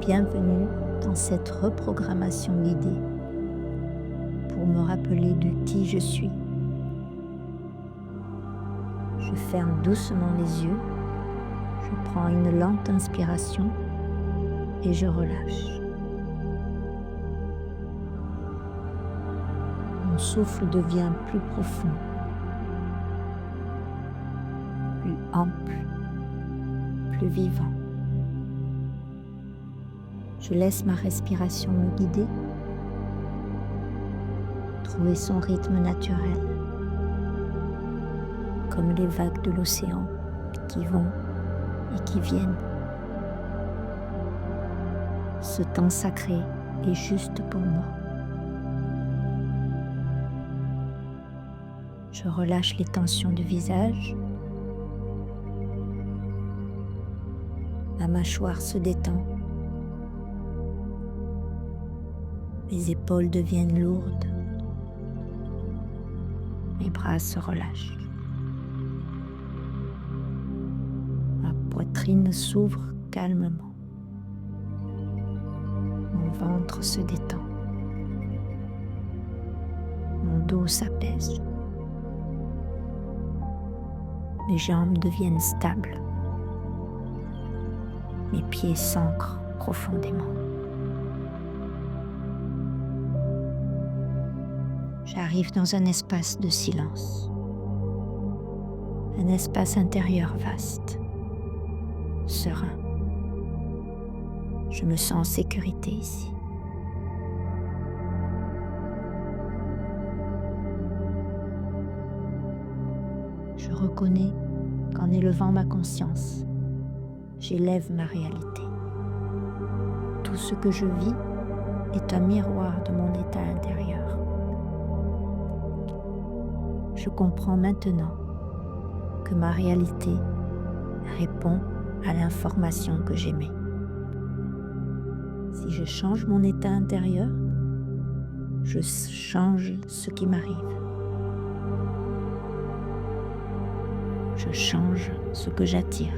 Bienvenue dans cette reprogrammation guidée pour me rappeler de qui je suis. Je ferme doucement les yeux, je prends une lente inspiration et je relâche. Mon souffle devient plus profond, plus ample, plus vivant. Je laisse ma respiration me guider, trouver son rythme naturel, comme les vagues de l'océan qui vont et qui viennent. Ce temps sacré est juste pour moi. Je relâche les tensions du visage. Ma mâchoire se détend. Mes épaules deviennent lourdes. Mes bras se relâchent. Ma poitrine s'ouvre calmement. Mon ventre se détend. Mon dos s'apaise. Mes jambes deviennent stables. Mes pieds s'ancrent profondément. J'arrive dans un espace de silence, un espace intérieur vaste, serein. Je me sens en sécurité ici. Je reconnais qu'en élevant ma conscience, j'élève ma réalité. Tout ce que je vis est un miroir de mon état intérieur. Je comprends maintenant que ma réalité répond à l'information que j'émets. Si je change mon état intérieur, je change ce qui m'arrive. Je change ce que j'attire.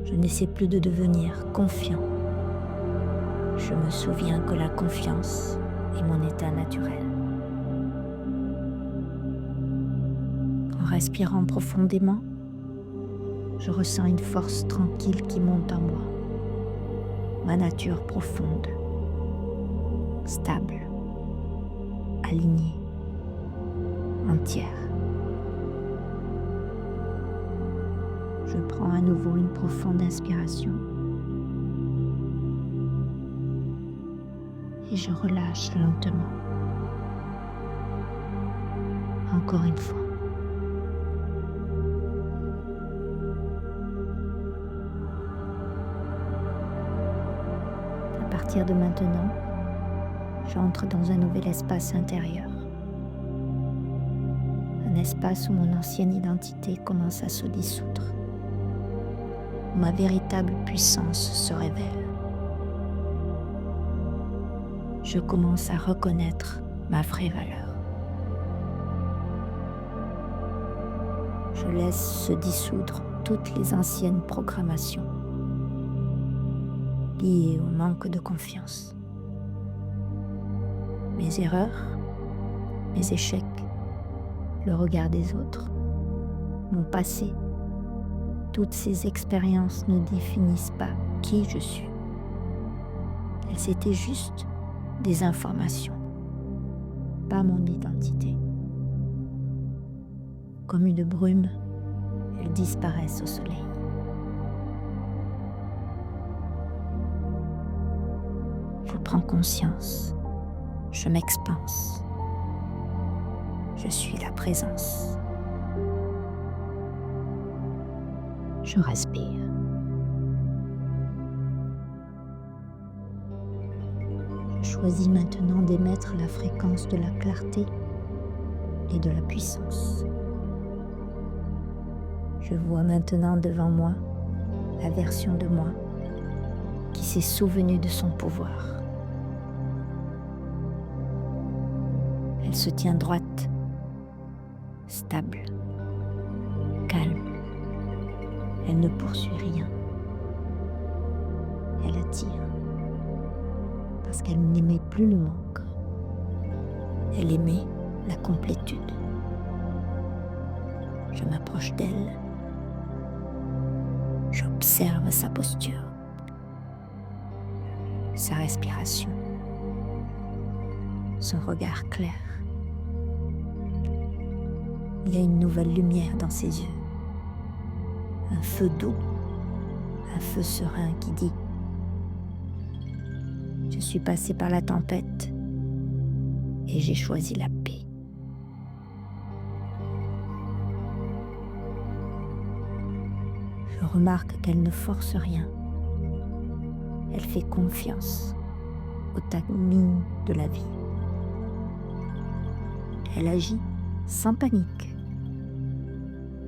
Je n'essaie plus de devenir confiant. Je me souviens que la confiance est mon état naturel. En respirant profondément, je ressens une force tranquille qui monte en moi. Ma nature profonde, stable, alignée, entière. Je prends à nouveau une profonde inspiration et je relâche lentement. Encore une fois. À partir de maintenant, j'entre dans un nouvel espace intérieur. Un espace où mon ancienne identité commence à se dissoudre. Où ma véritable puissance se révèle. Je commence à reconnaître ma vraie valeur. Je laisse se dissoudre toutes les anciennes programmations liées au manque de confiance. Mes erreurs, mes échecs, le regard des autres, mon passé, toutes ces expériences ne définissent pas qui je suis. Elles étaient juste des informations, pas mon identité. Comme une brume, elles disparaissent au soleil. Je prends conscience, je m'expanse. Je suis la présence. Je respire. Je choisis maintenant d'émettre la fréquence de la clarté et de la puissance. Je vois maintenant devant moi la version de moi qui s'est souvenue de son pouvoir. Elle se tient droite, stable, calme. Elle ne poursuit rien. Elle attire. Parce qu'elle n'aimait plus le manque. Elle aimait la complétude. Je m'approche d'elle. J'observe sa posture, sa respiration, son regard clair. Il y a une nouvelle lumière dans ses yeux, un feu doux, un feu serein qui dit « Je suis passé par la tempête et j'ai choisi la paix. » Je remarque qu'elle ne force rien. Elle fait confiance au timing de la vie. Elle agit sans panique.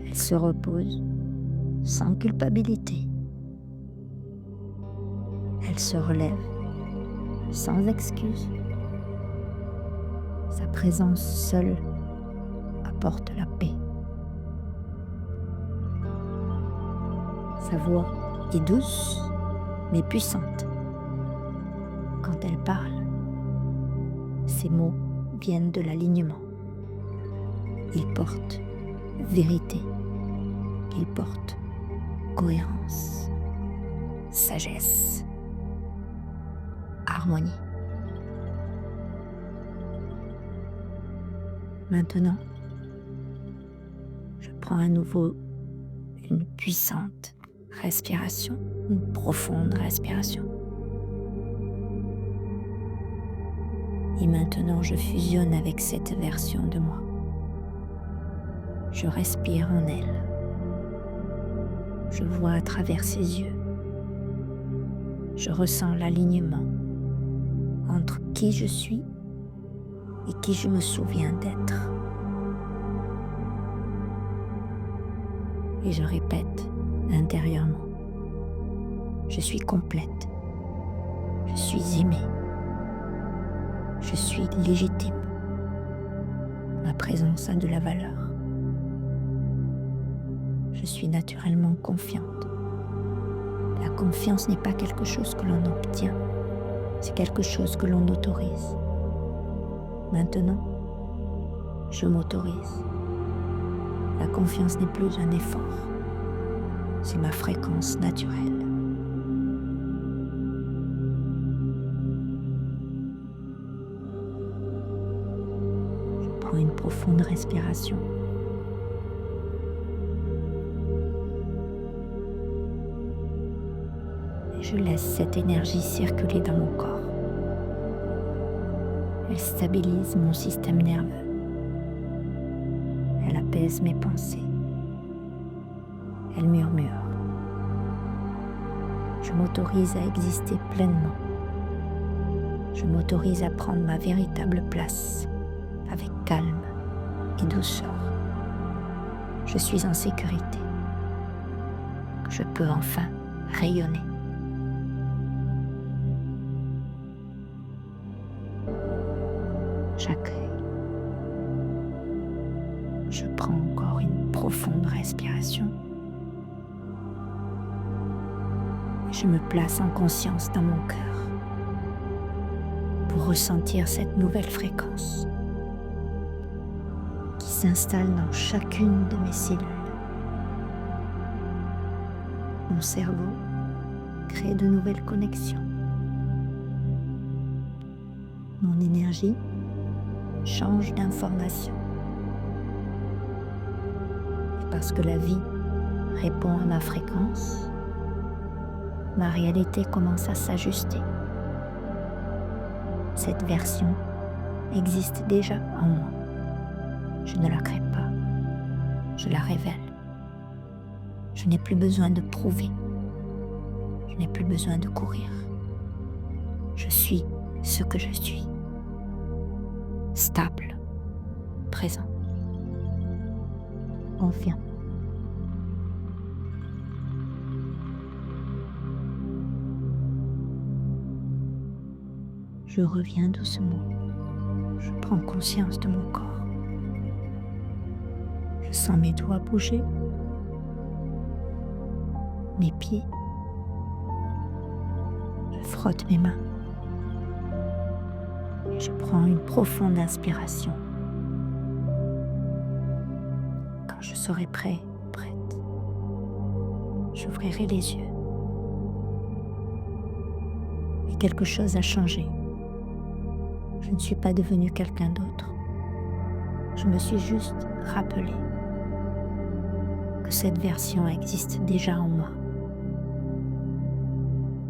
Elle se repose sans culpabilité. Elle se relève sans excuse. Sa présence seule apporte la paix. Sa voix est douce mais puissante. Quand elle parle, ses mots viennent de l'alignement. Ils portent vérité, ils portent cohérence, sagesse, harmonie. Maintenant, je prends à nouveau une puissante respiration, une profonde respiration. Et maintenant, je fusionne avec cette version de moi. Je respire en elle. Je vois à travers ses yeux. Je ressens l'alignement entre qui je suis et qui je me souviens d'être. Et je répète intérieurement. Je suis complète. Je suis aimée. Je suis légitime. Ma présence a de la valeur. Je suis naturellement confiante. La confiance n'est pas quelque chose que l'on obtient, c'est quelque chose que l'on autorise. Maintenant, je m'autorise. La confiance n'est plus un effort, c'est ma fréquence naturelle. Je prends une profonde respiration. Et je laisse cette énergie circuler dans mon corps. Elle stabilise mon système nerveux. Elle apaise mes pensées. Elle murmure. Je m'autorise à exister pleinement. Je m'autorise à prendre ma véritable place avec calme et douceur. Je suis en sécurité. Je peux enfin rayonner. J'accueille. Je prends encore une profonde respiration. Je me place en conscience dans mon cœur pour ressentir cette nouvelle fréquence qui s'installe dans chacune de mes cellules. Mon cerveau crée de nouvelles connexions. Mon énergie change d'information. Et parce que la vie répond à ma fréquence, ma réalité commence à s'ajuster. Cette version existe déjà en moi. Je ne la crée pas, je la révèle. Je n'ai plus besoin de prouver. Je n'ai plus besoin de courir. Je suis ce que je suis. Stable, présent, confiant. Je reviens doucement. Je prends conscience de mon corps. Je sens mes doigts bouger, mes pieds, frotte mes mains et je prends une profonde inspiration. Quand je serai prêt, prête, j'ouvrirai les yeux. Et quelque chose a changé. Je ne suis pas devenue quelqu'un d'autre. Je me suis juste rappelé que cette version existe déjà en moi.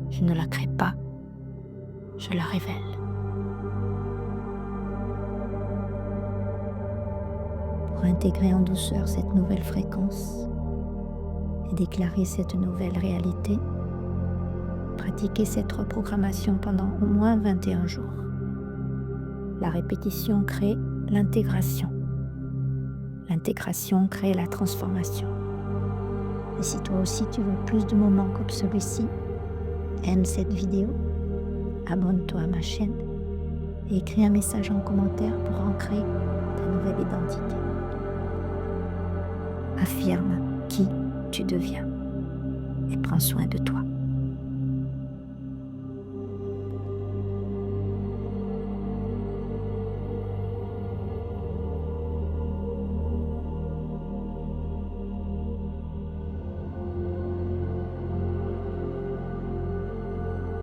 Je ne la crée pas, je la révèle. Pour intégrer en douceur cette nouvelle fréquence et déclarer cette nouvelle réalité, pratiquez cette reprogrammation pendant au moins 21 jours. La répétition crée l'intégration. L'intégration crée la transformation. Et si toi aussi tu veux plus de moments comme celui-ci, aime cette vidéo, abonne-toi à ma chaîne et écris un message en commentaire pour ancrer ta nouvelle identité. Affirme qui tu deviens et prends soin de toi.